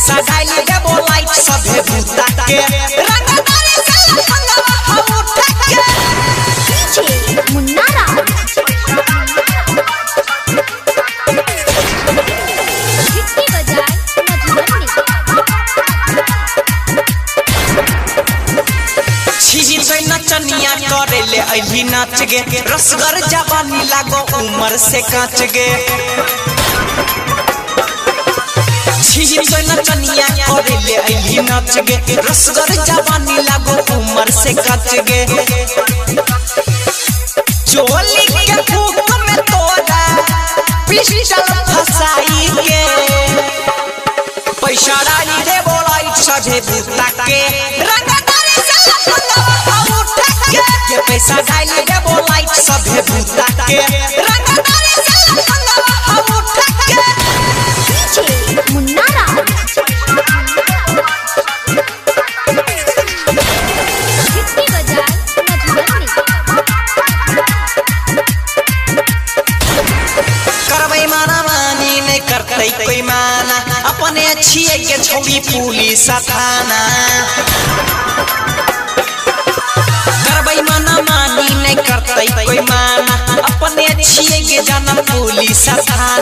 पैसा डाली देबो लाइट सभे भूता के रंगदारी से लखनवा हम उठा के डीजे मुन्नारा हिट्टी बजाए मधुबनी छिजी से नचनिया करेले अभी नाच गे रसगर जवानी लागो उम्र से काच गे छिजी से नचनिया करेले अभी नाच गे रसगर जवानी लागो उम्र से काच गे चोली के फूक में तोड़ा पिस्टल फसाई के पैसा डाली दे बोलाइट सभे भूता के रंगदारी से लखनवा उठा के पैसा डाली दे बोलाइट सभे भूता के रंगदारी से लखनवा उठा के डीजे मुन्नारा हिट्टी बजाए मधुबनी करबै माना मानी नहीं करते कोई माना अपने छिए के छोड़ी पुलिस थाना करबै माना मानी नहीं करते कोई माना अपने छिए के जाना पुलिस थाना